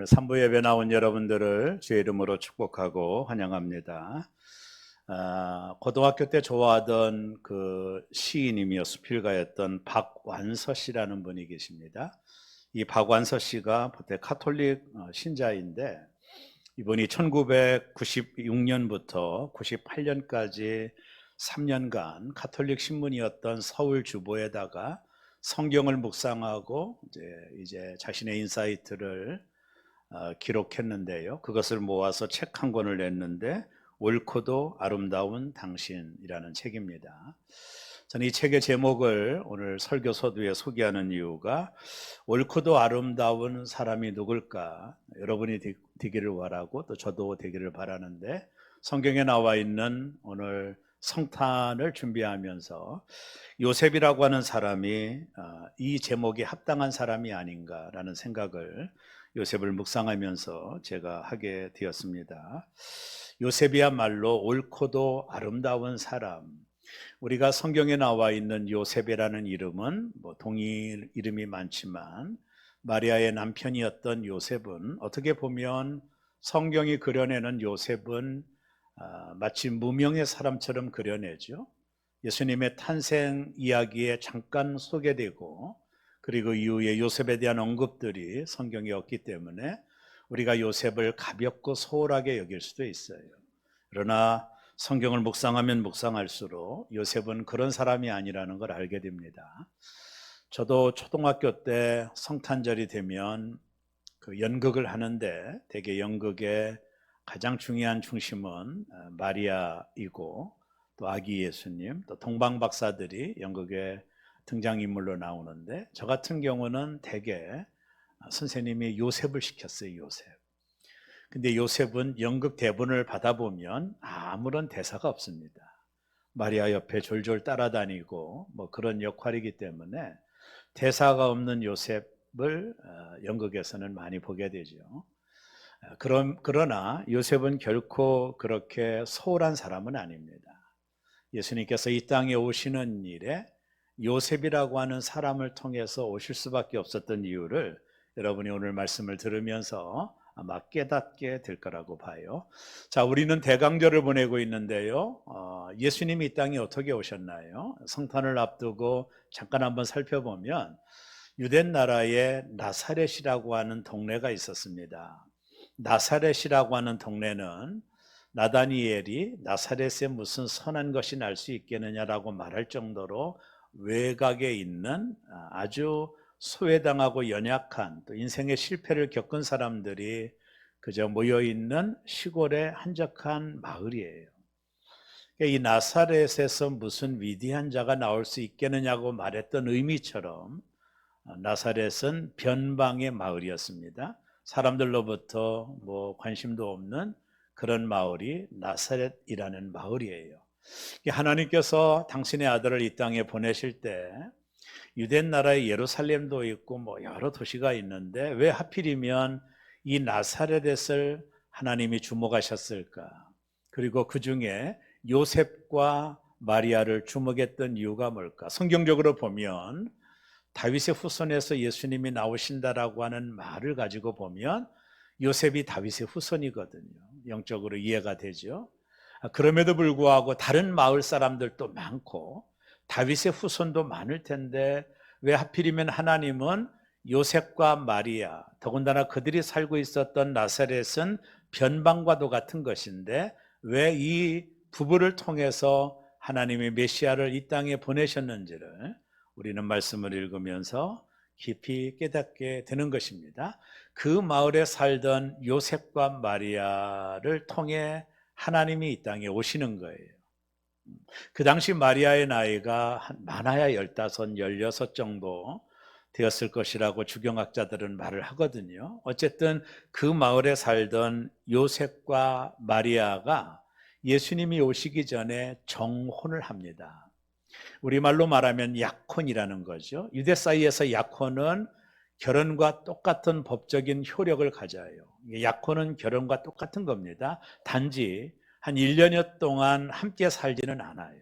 오늘 산부 예배 나온 여러분들을 주의 이름으로 축복하고 환영합니다. 고등학교 때 좋아하던 그 시인이며 수필가였던 박완서 씨라는 분이 계십니다. 이 박완서 씨가 보통 카톨릭 신자인데 이분이 1996년부터 98년까지 3년간 카톨릭 신문이었던 서울 주보에다가 성경을 묵상하고 이제 자신의 인사이트를 기록했는데요. 그것을 모아서 책 한 권을 냈는데 옳고도 아름다운 당신이라는 책입니다. 저는 이 책의 제목을 오늘 설교 서두에 소개하는 이유가 옳고도 아름다운 사람이 누굴까? 여러분이 되기를 바라고 또 저도 되기를 바라는데 성경에 나와 있는 오늘 성탄을 준비하면서 요셉이라고 하는 사람이 이 제목에 합당한 사람이 아닌가라는 생각을 요셉을 묵상하면서 제가 하게 되었습니다. 요셉이야말로 옳고도 아름다운 사람. 우리가 성경에 나와 있는 요셉이라는 이름은 동일 이름이 많지만 마리아의 남편이었던 요셉은 어떻게 보면 성경이 그려내는 요셉은 마치 무명의 사람처럼 그려내죠. 예수님의 탄생 이야기에 잠깐 소개되고 그리고 이후에 요셉에 대한 언급들이 성경에 없기 때문에 우리가 요셉을 가볍고 소홀하게 여길 수도 있어요. 그러나 성경을 묵상하면 묵상할수록 요셉은 그런 사람이 아니라는 걸 알게 됩니다. 저도 초등학교 때 성탄절이 되면 그 연극을 하는데 대개 연극의 가장 중요한 중심은 마리아이고 또 아기 예수님, 또 동방박사들이 연극의 등장인물로 나오는데 저 같은 경우는 대개 선생님이 요셉을 시켰어요. 요셉. 근데 요셉은 연극 대본을 받아보면 아무런 대사가 없습니다. 마리아 옆에 졸졸 따라다니고 그런 역할이기 때문에 대사가 없는 요셉을 연극에서는 많이 보게 되죠. 그러나 요셉은 결코 그렇게 소홀한 사람은 아닙니다. 예수님께서 이 땅에 오시는 일에 요셉이라고 하는 사람을 통해서 오실 수밖에 없었던 이유를 여러분이 오늘 말씀을 들으면서 아마 깨닫게 될 거라고 봐요. 자, 우리는 대강절을 보내고 있는데요. 예수님이 이 땅에 어떻게 오셨나요? 성탄을 앞두고 잠깐 한번 살펴보면 유대 나라에 나사렛이라고 하는 동네가 있었습니다. 나사렛이라고 하는 동네는 나다니엘이 나사렛에 무슨 선한 것이 날 수 있겠느냐라고 말할 정도로 외곽에 있는 아주 소외당하고 연약한 또 인생의 실패를 겪은 사람들이 그저 모여있는 시골의 한적한 마을이에요. 이 나사렛에서 무슨 위대한 자가 나올 수 있겠느냐고 말했던 의미처럼 나사렛은 변방의 마을이었습니다. 사람들로부터 관심도 없는 그런 마을이 나사렛이라는 마을이에요. 하나님께서 당신의 아들을 이 땅에 보내실 때 유대 나라의 예루살렘도 있고 여러 도시가 있는데 왜 하필이면 이 나사렛을 하나님이 주목하셨을까? 그리고 그 중에 요셉과 마리아를 주목했던 이유가 뭘까? 성경적으로 보면 다윗의 후손에서 예수님이 나오신다라고 하는 말을 가지고 보면 요셉이 다윗의 후손이거든요. 영적으로 이해가 되죠. 그럼에도 불구하고 다른 마을 사람들도 많고 다윗의 후손도 많을 텐데 왜 하필이면 하나님은 요셉과 마리아, 더군다나 그들이 살고 있었던 나사렛은 변방과도 같은 것인데 왜 이 부부를 통해서 하나님의 메시아를 이 땅에 보내셨는지를 우리는 말씀을 읽으면서 깊이 깨닫게 되는 것입니다. 그 마을에 살던 요셉과 마리아를 통해 하나님이 이 땅에 오시는 거예요. 그 당시 마리아의 나이가 많아야 15, 16 정도 되었을 것이라고 주경학자들은 말을 하거든요. 어쨌든 그 마을에 살던 요셉과 마리아가 예수님이 오시기 전에 정혼을 합니다. 우리말로 말하면 약혼이라는 거죠. 유대 사이에서 약혼은 결혼과 똑같은 법적인 효력을 가져요. 약혼은 결혼과 똑같은 겁니다. 단지 한 1년여 동안 함께 살지는 않아요.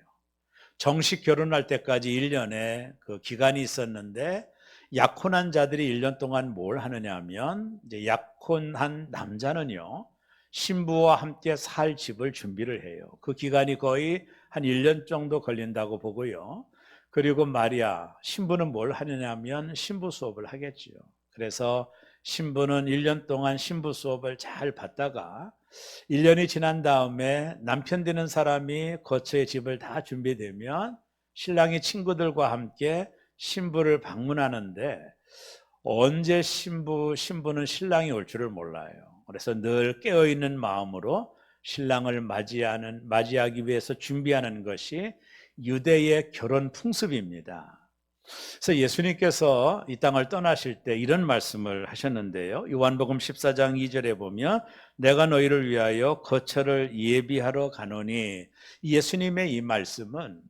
정식 결혼할 때까지 1년의 그 기간이 있었는데 약혼한 자들이 1년 동안 뭘 하느냐 하면 이제 약혼한 남자는요. 신부와 함께 살 집을 준비를 해요. 그 기간이 거의 한 1년 정도 걸린다고 보고요. 그리고 마리아 신부는 뭘 하느냐 하면 신부 수업을 하겠지요. 그래서 신부는 1년 동안 신부 수업을 잘 받다가 1년이 지난 다음에 남편 되는 사람이 거처의 집을 다 준비되면 신랑이 친구들과 함께 신부를 방문하는데 언제 신부는 신랑이 올 줄을 몰라요. 그래서 늘 깨어있는 마음으로 신랑을 맞이하기 위해서 준비하는 것이 유대의 결혼 풍습입니다. 그래서 예수님께서 이 땅을 떠나실 때 이런 말씀을 하셨는데요. 요한복음 14장 2절에 보면 내가 너희를 위하여 거처를 예비하러 가노니, 예수님의 이 말씀은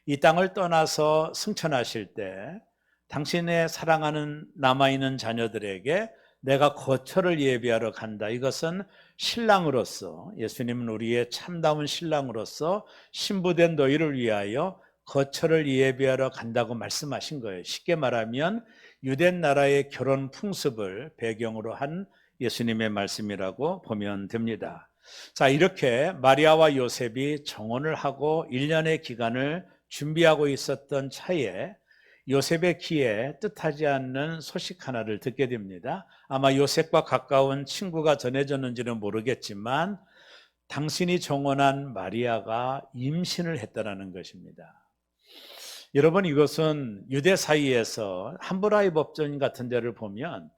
이 땅을 떠나서 승천하실 때 당신의 사랑하는 남아있는 자녀들에게 내가 거처를 예비하러 간다. 이것은 신랑으로서, 예수님은 우리의 참다운 신랑으로서 신부된 너희를 위하여 거처를 예비하러 간다고 말씀하신 거예요. 쉽게 말하면 유대 나라의 결혼 풍습을 배경으로 한 예수님의 말씀이라고 보면 됩니다. 자, 이렇게 마리아와 요셉이 정혼을 하고 1년의 기간을 준비하고 있었던 차에 요셉의 귀에 뜻하지 않는 소식 하나를 듣게 됩니다. 아마 요셉과 가까운 친구가 전해졌는지는 모르겠지만 당신이 정혼한 마리아가 임신을 했다는 것입니다. 여러분, 이것은 유대 사이에서 함부라이 법전 같은 데를 보면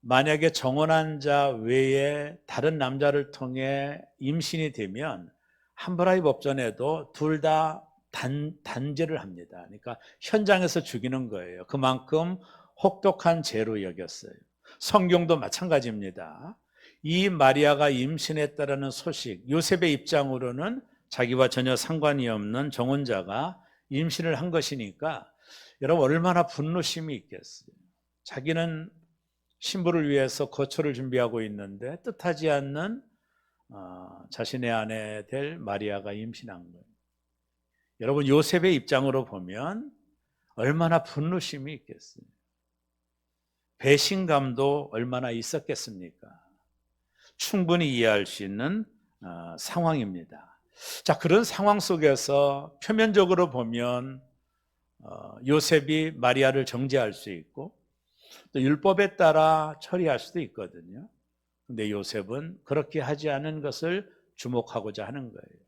만약에 정혼한 자 외에 다른 남자를 통해 임신이 되면 함부라이 법전에도 둘 다 단죄를 합니다. 그러니까 현장에서 죽이는 거예요. 그만큼 혹독한 죄로 여겼어요. 성경도 마찬가지입니다. 이 마리아가 임신했다라는 소식, 요셉의 입장으로는 자기와 전혀 상관이 없는 정혼자가 임신을 한 것이니까 여러분 얼마나 분노심이 있겠어요. 자기는 신부를 위해서 거처를 준비하고 있는데 뜻하지 않는 자신의 아내 될 마리아가 임신한 거예요. 여러분 요셉의 입장으로 보면 얼마나 분노심이 있겠어요. 배신감도 얼마나 있었겠습니까? 충분히 이해할 수 있는 상황입니다. 자, 그런 상황 속에서 표면적으로 보면 요셉이 마리아를 정죄할 수 있고 또 율법에 따라 처리할 수도 있거든요. 근데 요셉은 그렇게 하지 않은 것을 주목하고자 하는 거예요.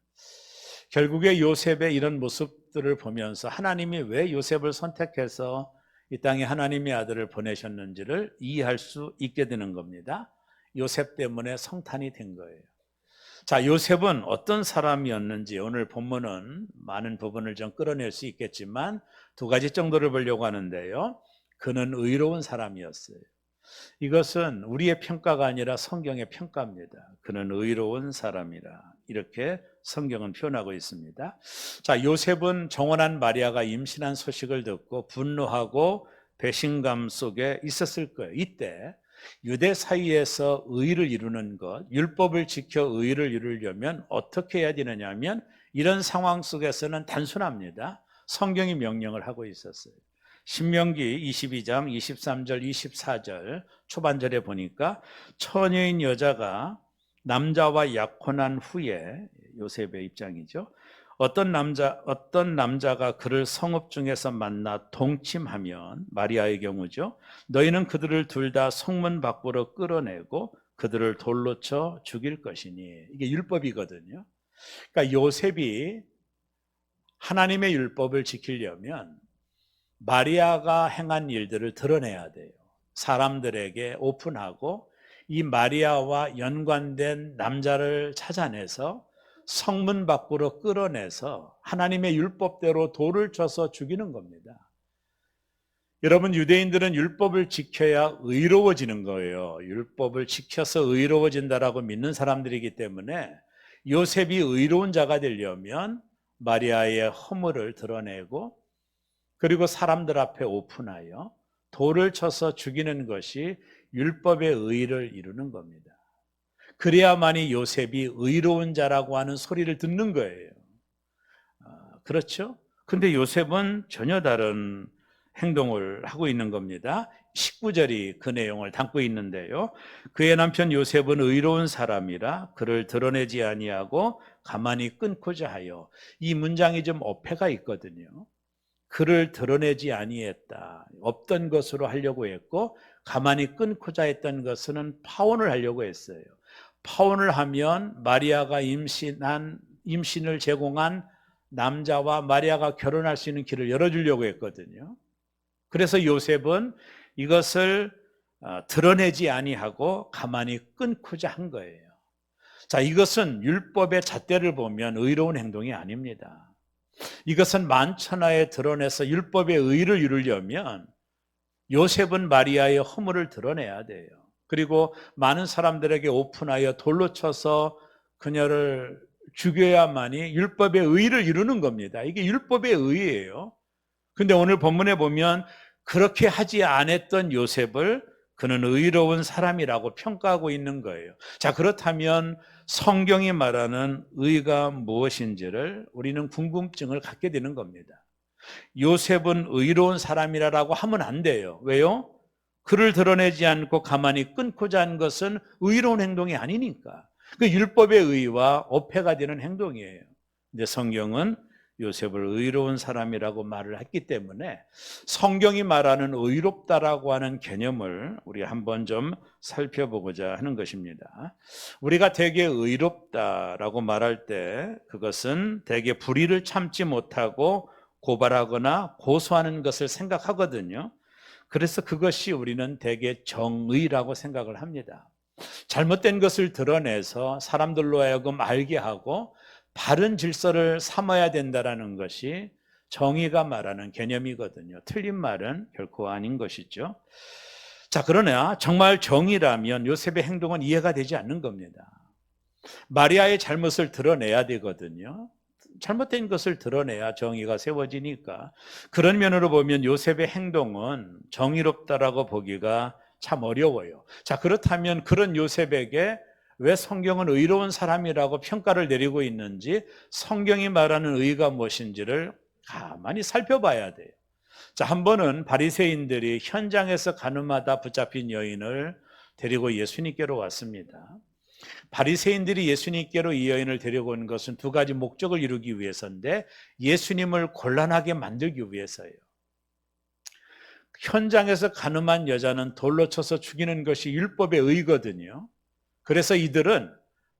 결국에 요셉의 이런 모습들을 보면서 하나님이 왜 요셉을 선택해서 이 땅에 하나님의 아들을 보내셨는지를 이해할 수 있게 되는 겁니다. 요셉 때문에 성탄이 된 거예요. 자, 요셉은 어떤 사람이었는지 오늘 본문은 많은 부분을 좀 끌어낼 수 있겠지만 두 가지 정도를 보려고 하는데요. 그는 의로운 사람이었어요. 이것은 우리의 평가가 아니라 성경의 평가입니다. 그는 의로운 사람이라 이렇게 성경은 표현하고 있습니다. 자, 요셉은 정혼한 마리아가 임신한 소식을 듣고 분노하고 배신감 속에 있었을 거예요. 이때 유대 사이에서 의를 이루는 것, 율법을 지켜 의를 이루려면 어떻게 해야 되느냐 하면 이런 상황 속에서는 단순합니다. 성경이 명령을 하고 있었어요. 신명기 22장 23절 24절 초반절에 보니까 처녀인 여자가 남자와 약혼한 후에 요셉의 입장이죠. 어떤 남자가 그를 성읍 중에서 만나 동침하면 마리아의 경우죠. 너희는 그들을 둘 다 성문 밖으로 끌어내고 그들을 돌로 쳐 죽일 것이니 이게 율법이거든요. 그러니까 요셉이 하나님의 율법을 지키려면 마리아가 행한 일들을 드러내야 돼요. 사람들에게 오픈하고 이 마리아와 연관된 남자를 찾아내서 성문 밖으로 끌어내서 하나님의 율법대로 돌을 쳐서 죽이는 겁니다. 여러분, 유대인들은 율법을 지켜야 의로워지는 거예요. 율법을 지켜서 의로워진다라고 믿는 사람들이기 때문에 요셉이 의로운 자가 되려면 마리아의 허물을 드러내고 그리고 사람들 앞에 오픈하여 돌을 쳐서 죽이는 것이 율법의 의를 이루는 겁니다. 그래야만이 요셉이 의로운 자라고 하는 소리를 듣는 거예요. 그렇죠? 근데 요셉은 전혀 다른 행동을 하고 있는 겁니다. 19절이 그 내용을 담고 있는데요. 그의 남편 요셉은 의로운 사람이라 그를 드러내지 아니하고 가만히 끊고자 하여, 이 문장이 좀 어폐가 있거든요. 그를 드러내지 아니했다. 없던 것으로 하려고 했고, 가만히 끊고자 했던 것은 파혼을 하려고 했어요. 파혼을 하면 마리아가 임신을 제공한 남자와 마리아가 결혼할 수 있는 길을 열어주려고 했거든요. 그래서 요셉은 이것을 드러내지 아니하고 가만히 끊고자 한 거예요. 자, 이것은 율법의 잣대를 보면 의로운 행동이 아닙니다. 이것은 만천하에 드러내서 율법의 의를 이루려면 요셉은 마리아의 허물을 드러내야 돼요. 그리고 많은 사람들에게 오픈하여 돌로 쳐서 그녀를 죽여야만이 율법의 의를 이루는 겁니다. 이게 율법의 의예요. 근데 오늘 본문에 보면 그렇게 하지 않았던 요셉을 그는 의로운 사람이라고 평가하고 있는 거예요. 자, 그렇다면 성경이 말하는 의가 무엇인지를 우리는 궁금증을 갖게 되는 겁니다. 요셉은 의로운 사람이라고 하면 안 돼요. 왜요? 그를 드러내지 않고 가만히 끊고자 한 것은 의로운 행동이 아니니까. 그 율법의 의와 어폐가 되는 행동이에요. 근데 성경은 요셉을 의로운 사람이라고 말을 했기 때문에 성경이 말하는 의롭다라고 하는 개념을 우리 한번 좀 살펴보고자 하는 것입니다. 우리가 되게 의롭다라고 말할 때 그것은 되게 불의를 참지 못하고 고발하거나 고소하는 것을 생각하거든요. 그래서 그것이 우리는 되게 정의라고 생각을 합니다. 잘못된 것을 드러내서 사람들로 하여금 알게 하고 바른 질서를 삼아야 된다는 것이 정의가 말하는 개념이거든요. 틀린 말은 결코 아닌 것이죠. 자, 그러나 정말 정의라면 요셉의 행동은 이해가 되지 않는 겁니다. 마리아의 잘못을 드러내야 되거든요. 잘못된 것을 드러내야 정의가 세워지니까. 그런 면으로 보면 요셉의 행동은 정의롭다라고 보기가 참 어려워요. 자, 그렇다면 그런 요셉에게 왜 성경은 의로운 사람이라고 평가를 내리고 있는지, 성경이 말하는 의가 무엇인지를 가만히 살펴봐야 돼요. 자, 한 번은 바리새인들이 현장에서 가늠하다 붙잡힌 여인을 데리고 예수님께로 왔습니다. 바리새인들이 예수님께로 이 여인을 데려온 것은 두 가지 목적을 이루기 위해서인데, 예수님을 곤란하게 만들기 위해서예요. 현장에서 가늠한 여자는 돌로 쳐서 죽이는 것이 율법의 의거든요. 그래서 이들은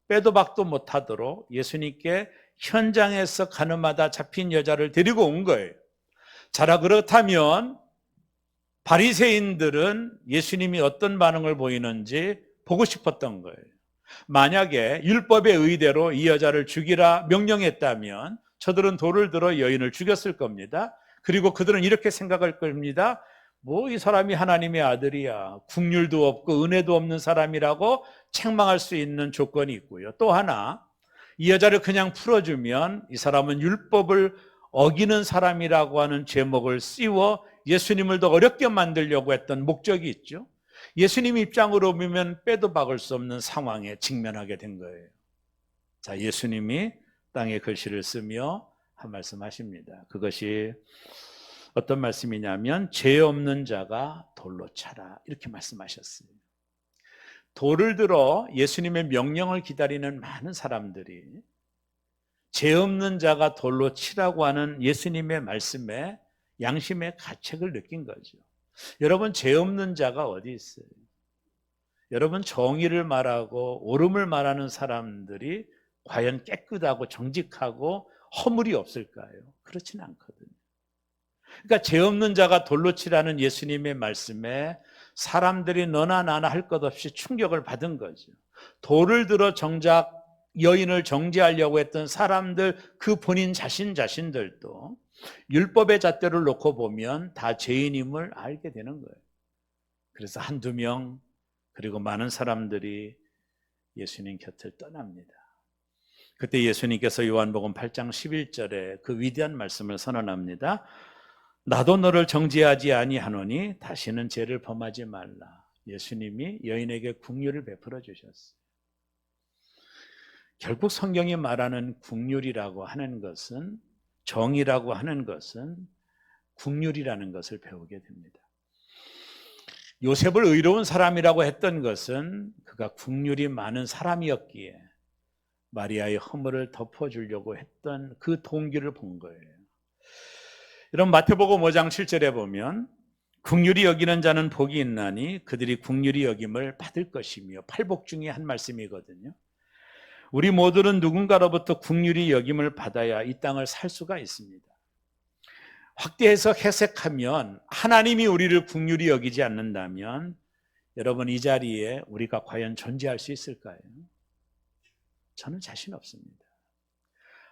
빼도 박도 못하도록 예수님께 현장에서 가늠하다 잡힌 여자를 데리고 온 거예요. 자, 그렇다면 바리새인들은 예수님이 어떤 반응을 보이는지 보고 싶었던 거예요. 만약에 율법의 의대로 이 여자를 죽이라 명령했다면 저들은 돌을 들어 여인을 죽였을 겁니다. 그리고 그들은 이렇게 생각할 겁니다. 뭐 이 사람이 하나님의 아들이야. 국률도 없고 은혜도 없는 사람이라고 책망할 수 있는 조건이 있고요. 또 하나, 이 여자를 그냥 풀어주면 이 사람은 율법을 어기는 사람이라고 하는 제목을 씌워 예수님을 더 어렵게 만들려고 했던 목적이 있죠. 예수님 입장으로 보면 빼도 박을 수 없는 상황에 직면하게 된 거예요. 자, 예수님이 땅에 글씨를 쓰며 한 말씀 하십니다. 그것이 어떤 말씀이냐면 죄 없는 자가 돌로 차라, 이렇게 말씀하셨어요. 돌을 들어 예수님의 명령을 기다리는 많은 사람들이 죄 없는 자가 돌로 치라고 하는 예수님의 말씀에 양심의 가책을 느낀 거죠. 여러분, 죄 없는 자가 어디 있어요? 여러분, 정의를 말하고 옳음을 말하는 사람들이 과연 깨끗하고 정직하고 허물이 없을까요? 그렇지는 않거든요. 그러니까 죄 없는 자가 돌로 치라는 예수님의 말씀에 사람들이 너나 나나 할 것 없이 충격을 받은 거죠. 돌을 들어 정작 여인을 정죄하려고 했던 사람들, 그 본인 자신들도 율법의 잣대를 놓고 보면 다 죄인임을 알게 되는 거예요. 그래서 한두 명, 그리고 많은 사람들이 예수님 곁을 떠납니다. 그때 예수님께서 요한복음 8장 11절에 그 위대한 말씀을 선언합니다. 나도 너를 정죄하지 아니하노니 다시는 죄를 범하지 말라. 예수님이 여인에게 긍휼을 베풀어 주셨어요. 결국 성경이 말하는 긍휼이라고 하는 것은, 정의라고 하는 것은 긍휼이라는 것을 배우게 됩니다. 요셉을 의로운 사람이라고 했던 것은 그가 긍휼이 많은 사람이었기에 마리아의 허물을 덮어주려고 했던 그 동기를 본 거예요. 이런 마태복음 5장 7절에 보면 긍휼히 여기는 자는 복이 있나니 그들이 긍휼히 여김을 받을 것이며, 팔복 중에 한 말씀이거든요. 우리 모두는 누군가로부터 긍휼히 여김을 받아야 이 땅을 살 수가 있습니다. 확대해서 해석하면 하나님이 우리를 긍휼히 여기지 않는다면 여러분, 이 자리에 우리가 과연 존재할 수 있을까요? 저는 자신 없습니다.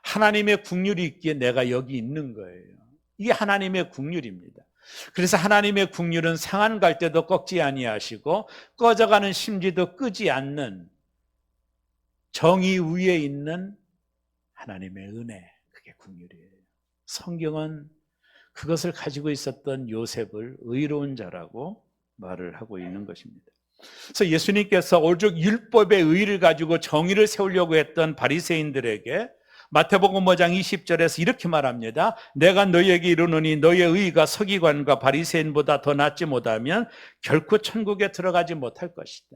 하나님의 긍휼이 있기에 내가 여기 있는 거예요. 이게 하나님의 긍휼입니다. 그래서 하나님의 긍휼은 상한 갈 때도 꺾지 아니하시고 꺼져가는 심지도 끄지 않는 정의 위에 있는 하나님의 은혜, 그게 긍휼이에요. 성경은 그것을 가지고 있었던 요셉을 의로운 자라고 말을 하고 있는 것입니다. 그래서 예수님께서 오직 율법의 의를 가지고 정의를 세우려고 했던 바리새인들에게 마태복음 5장 20절에서 이렇게 말합니다. 내가 너희에게 이르노니 너희의 의가 서기관과 바리새인보다 더 낫지 못하면 결코 천국에 들어가지 못할 것이다.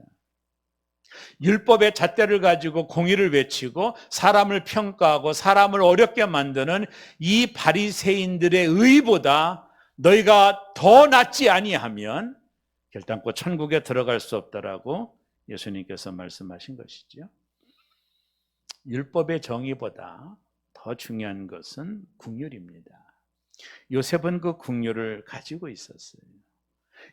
율법의 잣대를 가지고 공의를 외치고 사람을 평가하고 사람을 어렵게 만드는 이 바리새인들의 의보다 너희가 더 낫지 아니하면 결단코 천국에 들어갈 수 없다라고 예수님께서 말씀하신 것이죠. 율법의 정의보다 더 중요한 것은 긍휼입니다. 요셉은 그 긍휼을 가지고 있었어요.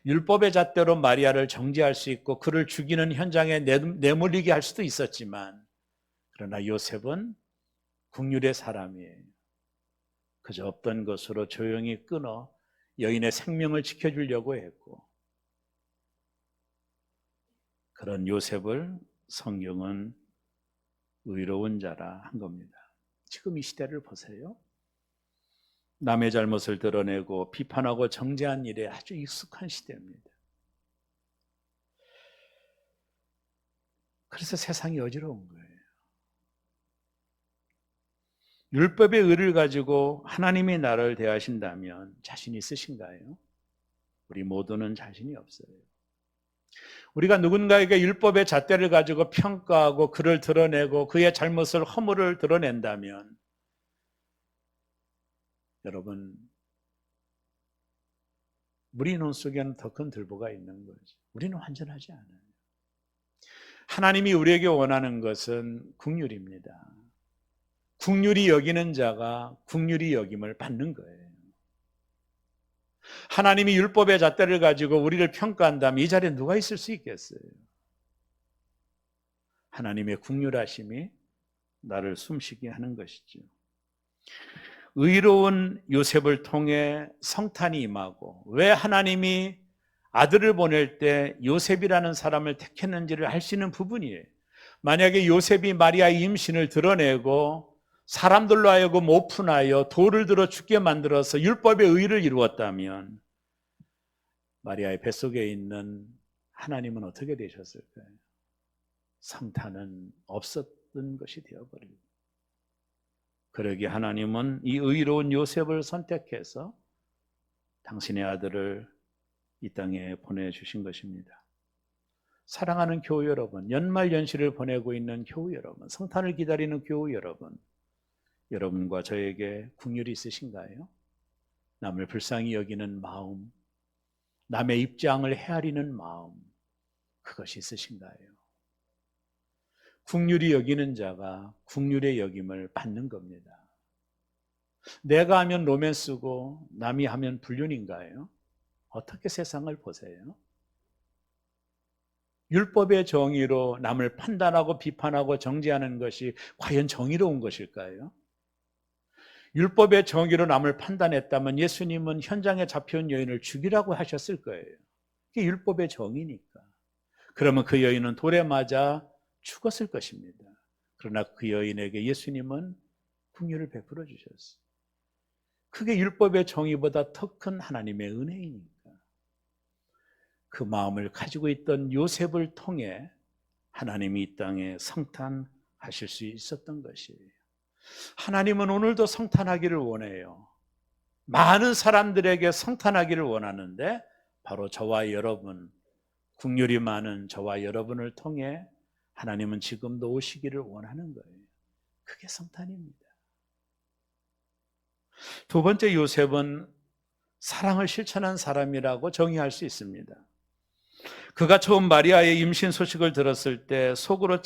율법의 잣대로 마리아를 정죄할 수 있고 그를 죽이는 현장에 내몰리게 할 수도 있었지만, 그러나 요셉은 긍휼의 사람이에요. 그저 없던 것으로 조용히 끊어 여인의 생명을 지켜주려고 했고, 그런 요셉을 성경은 의로운 자라 한 겁니다. 지금 이 시대를 보세요. 남의 잘못을 드러내고 비판하고 정죄한 일에 아주 익숙한 시대입니다. 그래서 세상이 어지러운 거예요. 율법의 의를 가지고 하나님이 나를 대하신다면 자신 있으신가요? 우리 모두는 자신이 없어요. 우리가 누군가에게 율법의 잣대를 가지고 평가하고 그를 드러내고 그의 잘못을, 허물을 드러낸다면 여러분, 우리 눈 속에는 더 큰 들보가 있는 거죠. 우리는 완전하지 않아요. 하나님이 우리에게 원하는 것은 긍휼입니다. 긍휼히 여기는 자가 긍휼히 여김을 받는 거예요. 하나님이 율법의 잣대를 가지고 우리를 평가한다면 이 자리에 누가 있을 수 있겠어요? 하나님의 긍휼하심이 나를 숨쉬게 하는 것이죠. 의로운 요셉을 통해 성탄이 임하고, 왜 하나님이 아들을 보낼 때 요셉이라는 사람을 택했는지를 알 수 있는 부분이에요. 만약에 요셉이 마리아의 임신을 드러내고 사람들로 하여금 오픈하여 돌을 들어 죽게 만들어서 율법의 의를 이루었다면 마리아의 뱃속에 있는 하나님은 어떻게 되셨을까요? 성탄은 없었던 것이 되어버리고, 그러기에 하나님은 이 의로운 요셉을 선택해서 당신의 아들을 이 땅에 보내주신 것입니다. 사랑하는 교우 여러분, 연말연시를 보내고 있는 교우 여러분, 성탄을 기다리는 교우 여러분, 여러분과 저에게 긍휼이 있으신가요? 남을 불쌍히 여기는 마음, 남의 입장을 헤아리는 마음, 그것이 있으신가요? 긍휼히 여기는 자가 긍휼의 여김을 받는 겁니다. 내가 하면 로맨스고 남이 하면 불륜인가요? 어떻게 세상을 보세요? 율법의 정의로 남을 판단하고 비판하고 정죄하는 것이 과연 정의로운 것일까요? 율법의 정의로 남을 판단했다면 예수님은 현장에 잡혀온 여인을 죽이라고 하셨을 거예요. 그게 율법의 정의니까. 그러면 그 여인은 돌에 맞아 죽었을 것입니다. 그러나 그 여인에게 예수님은 긍휼을 베풀어 주셨어요. 그게 율법의 정의보다 더 큰 하나님의 은혜이니까. 그 마음을 가지고 있던 요셉을 통해 하나님이 이 땅에 성탄하실 수 있었던 것이에요. 하나님은 오늘도 성탄하기를 원해요. 많은 사람들에게 성탄하기를 원하는데 바로 저와 여러분, 국률이 많은 저와 여러분을 통해 하나님은 지금도 오시기를 원하는 거예요. 그게 성탄입니다. 두 번째, 요셉은 사랑을 실천한 사람이라고 정의할 수 있습니다. 그가 처음 마리아의 임신 소식을 들었을 때 속으로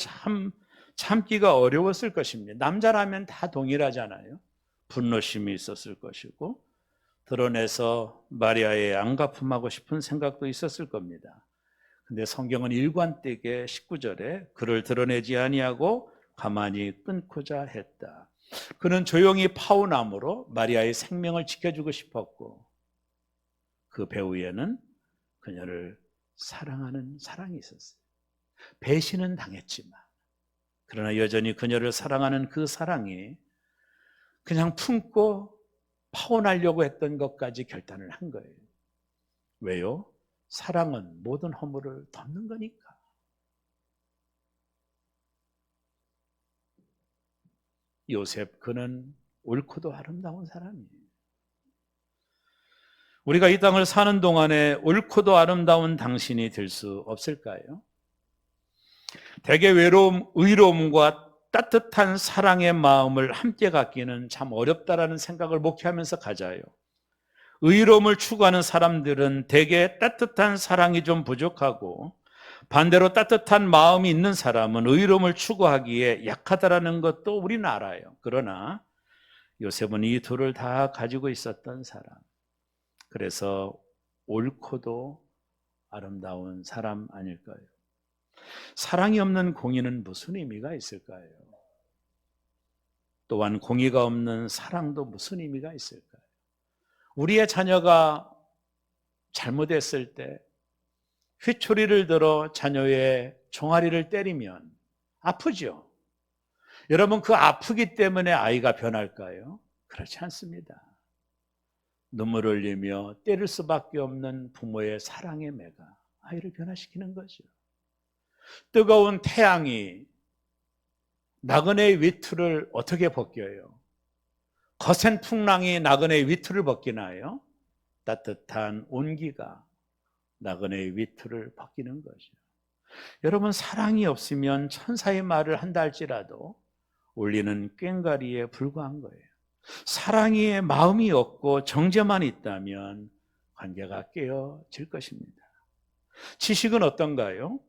참기가 어려웠을 것입니다. 남자라면 다 동일하잖아요. 분노심이 있었을 것이고 드러내서 마리아의 안가품하고 싶은 생각도 있었을 겁니다. 근데 성경은 일관되게 19절에 그를 드러내지 아니하고 가만히 끊고자 했다. 그는 조용히 파혼함으로 마리아의 생명을 지켜주고 싶었고 그 배후에는 그녀를 사랑하는 사랑이 있었어요. 배신은 당했지만 그러나 여전히 그녀를 사랑하는 그 사랑이 그냥 품고 파혼하려고 했던 것까지 결단을 한 거예요. 왜요? 사랑은 모든 허물을 덮는 거니까. 요셉, 그는 옳고도 아름다운 사람이에요. 우리가 이 땅을 사는 동안에 옳고도 아름다운 당신이 될 수 없을까요? 대개 외로움, 의로움과 따뜻한 사랑의 마음을 함께 갖기는 참 어렵다라는 생각을 목회하면서 가져요. 의로움을 추구하는 사람들은 대개 따뜻한 사랑이 좀 부족하고 반대로 따뜻한 마음이 있는 사람은 의로움을 추구하기에 약하다라는 것도 우리는 알아요. 그러나 요셉은 이 둘을 다 가지고 있었던 사람. 그래서 옳고도 아름다운 사람 아닐까요? 사랑이 없는 공의는 무슨 의미가 있을까요? 또한 공의가 없는 사랑도 무슨 의미가 있을까요? 우리의 자녀가 잘못했을 때 휘초리를 들어 자녀의 종아리를 때리면 아프죠? 여러분, 그 아프기 때문에 아이가 변할까요? 그렇지 않습니다. 눈물을 흘리며 때릴 수밖에 없는 부모의 사랑의 매가 아이를 변화시키는 거죠. 뜨거운 태양이 나그네의 위투를 어떻게 벗겨요? 거센 풍랑이 나그네의 위투를 벗기나요? 따뜻한 온기가 나그네의 위투를 벗기는 거죠. 여러분, 사랑이 없으면 천사의 말을 한다 할지라도 울리는 꽹과리에 불과한 거예요. 사랑의 마음이 없고 정죄만 있다면 관계가 깨어질 것입니다. 지식은 어떤가요?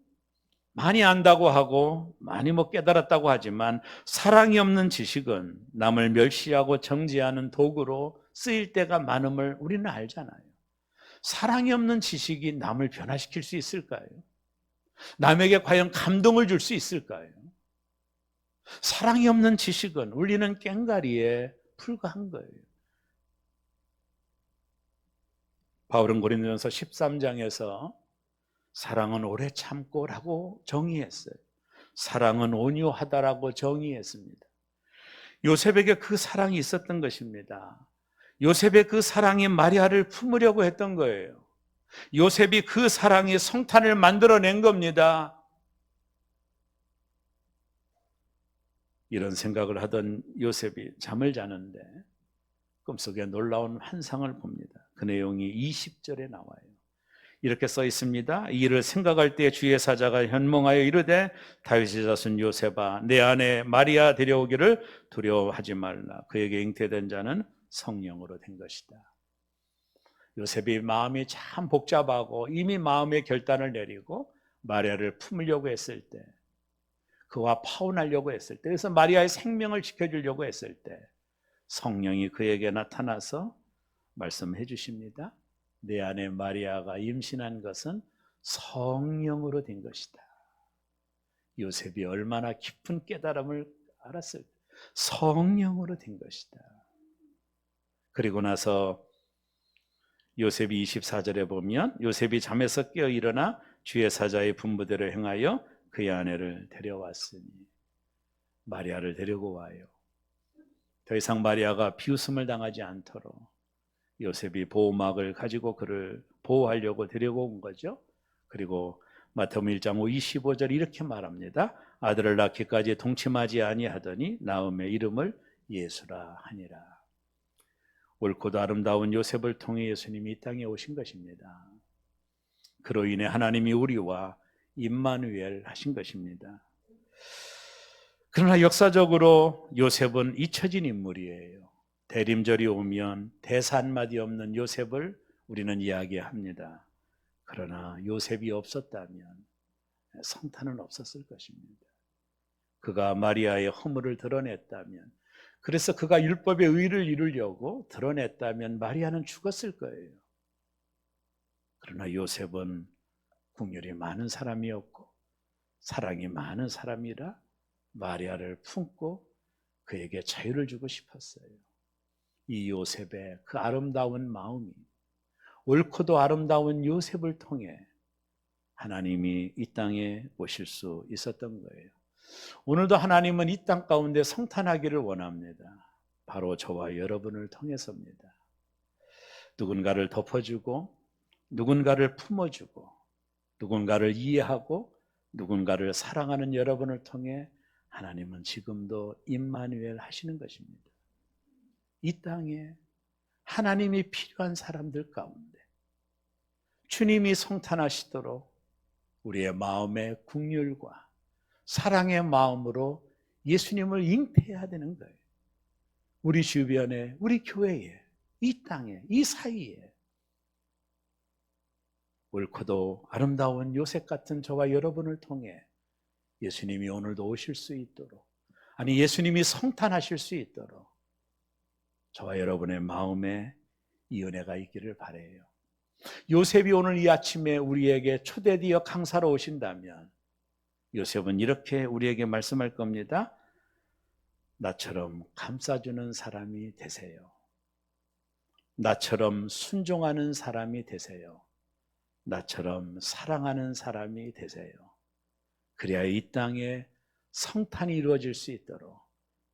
많이 안다고 하고 많이 깨달았다고 하지만 사랑이 없는 지식은 남을 멸시하고 정죄하는 도구로 쓰일 때가 많음을 우리는 알잖아요. 사랑이 없는 지식이 남을 변화시킬 수 있을까요? 남에게 과연 감동을 줄 수 있을까요? 사랑이 없는 지식은 울리는 꽹과리에 불과한 거예요. 바울은 고린도전서 13장에서 사랑은 오래 참고라고 정의했어요. 사랑은 온유하다라고 정의했습니다. 요셉에게 그 사랑이 있었던 것입니다. 요셉의 그 사랑이 마리아를 품으려고 했던 거예요. 요셉이 그 사랑이 성탄을 만들어낸 겁니다. 이런 생각을 하던 요셉이 잠을 자는데 꿈속에 놀라운 환상을 봅니다. 그 내용이 20절에 나와요. 이렇게 써 있습니다. 이 일을 생각할 때 주의 사자가 현몽하여 이르되 다윗의 자손 요셉아 내 아내 마리아 데려오기를 두려워하지 말라. 그에게 잉태된 자는 성령으로 된 것이다. 요셉이 마음이 참 복잡하고 이미 마음의 결단을 내리고 마리아를 품으려고 했을 때, 그와 파혼하려고 했을 때, 그래서 마리아의 생명을 지켜주려고 했을 때 성령이 그에게 나타나서 말씀해 주십니다. 내 아내 마리아가 임신한 것은 성령으로 된 것이다. 요셉이 얼마나 깊은 깨달음을 알았을까? 성령으로 된 것이다. 그리고 나서 요셉이 24절에 보면 요셉이 잠에서 깨어 일어나 주의 사자의 분부대로 행하여 그의 아내를 데려왔으니 마리아를 데리고 와요. 더 이상 마리아가 비웃음을 당하지 않도록 요셉이 보호막을 가지고 그를 보호하려고 데리고 온 거죠. 그리고 마태복음 1장 25절 이렇게 말합니다. 아들을 낳기까지 동침하지 아니하더니 나음의 이름을 예수라 하니라. 옳고도 아름다운 요셉을 통해 예수님이 이 땅에 오신 것입니다. 그로 인해 하나님이 우리와 임마누엘 하신 것입니다. 그러나 역사적으로 요셉은 잊혀진 인물이에요. 대림절이 오면 대사 한마디 없는 요셉을 우리는 이야기합니다. 그러나 요셉이 없었다면 성탄은 없었을 것입니다. 그가 마리아의 허물을 드러냈다면, 그래서 그가 율법의 의를 이루려고 드러냈다면 마리아는 죽었을 거예요. 그러나 요셉은 국률이 많은 사람이었고 사랑이 많은 사람이라 마리아를 품고 그에게 자유를 주고 싶었어요. 이 요셉의 그 아름다운 마음이, 옳고도 아름다운 요셉을 통해 하나님이 이 땅에 오실 수 있었던 거예요. 오늘도 하나님은 이 땅 가운데 성탄하기를 원합니다. 바로 저와 여러분을 통해서입니다. 누군가를 덮어주고, 누군가를 품어주고, 누군가를 이해하고, 누군가를 사랑하는 여러분을 통해 하나님은 지금도 임마누엘 하시는 것입니다. 이 땅에 하나님이 필요한 사람들 가운데 주님이 성탄하시도록 우리의 마음의 긍휼과 사랑의 마음으로 예수님을 잉태해야 되는 거예요. 우리 주변에, 우리 교회에, 이 땅에, 이 사이에 옳고도 아름다운 요셉 같은 저와 여러분을 통해 예수님이 오늘도 오실 수 있도록, 아니 예수님이 성탄하실 수 있도록 저와 여러분의 마음에 이 은혜가 있기를 바라요. 요셉이 오늘 이 아침에 우리에게 초대되어 강사로 오신다면 요셉은 이렇게 우리에게 말씀할 겁니다. 나처럼 감싸주는 사람이 되세요. 나처럼 순종하는 사람이 되세요. 나처럼 사랑하는 사람이 되세요. 그래야 이 땅에 성탄이 이루어질 수 있도록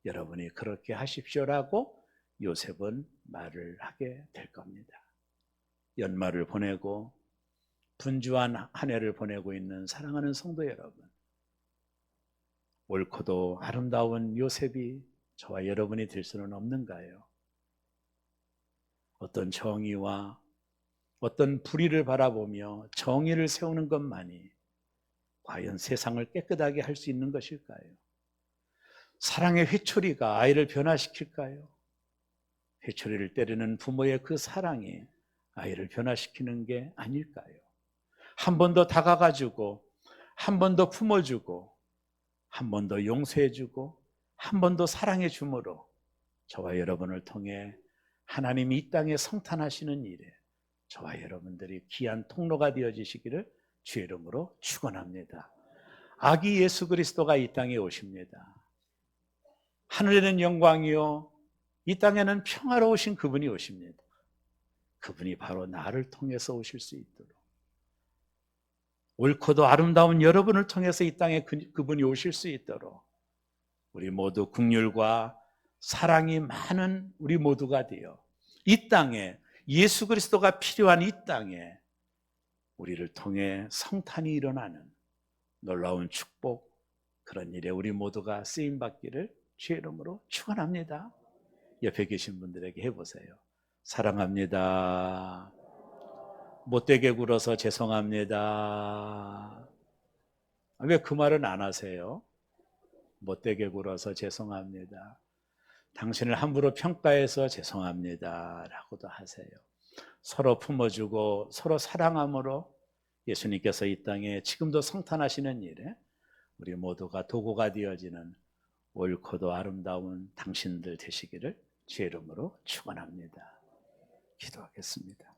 여러분이 그렇게 하십시오라고 요셉은 말을 하게 될 겁니다. 연말을 보내고 분주한 한 해를 보내고 있는 사랑하는 성도 여러분, 옳고도 아름다운 요셉이 저와 여러분이 될 수는 없는가요? 어떤 정의와 어떤 불의를 바라보며 정의를 세우는 것만이 과연 세상을 깨끗하게 할 수 있는 것일까요? 사랑의 회초리가 아이를 변화시킬까요? 회초리를 때리는 부모의 그 사랑이 아이를 변화시키는 게 아닐까요? 한 번 더 다가가주고, 한 번 더 품어주고, 한 번 더 용서해주고, 한 번 더 사랑해줌으로 저와 여러분을 통해 하나님이 이 땅에 성탄하시는 일에 저와 여러분들이 귀한 통로가 되어지시기를 주의 이름으로 축원합니다. 아기 예수 그리스도가 이 땅에 오십니다. 하늘에는 영광이요, 이 땅에는 평화로우신 그분이 오십니다. 그분이 바로 나를 통해서 오실 수 있도록, 옳고도 아름다운 여러분을 통해서 이 땅에 그분이 오실 수 있도록 우리 모두 긍휼과 사랑이 많은 우리 모두가 되어 이 땅에 예수 그리스도가 필요한 이 땅에 우리를 통해 성탄이 일어나는 놀라운 축복, 그런 일에 우리 모두가 쓰임받기를 주의 이름으로 축원합니다. 옆에 계신 분들에게 해보세요. 사랑합니다. 못되게 굴어서 죄송합니다. 왜 그 말은 안 하세요? 못되게 굴어서 죄송합니다. 당신을 함부로 평가해서 죄송합니다 라고도 하세요. 서로 품어주고 서로 사랑함으로 예수님께서 이 땅에 지금도 성탄하시는 일에 우리 모두가 도구가 되어지는 옳고도 아름다운 당신들 되시기를 주의 이름으로 축원합니다. 기도하겠습니다.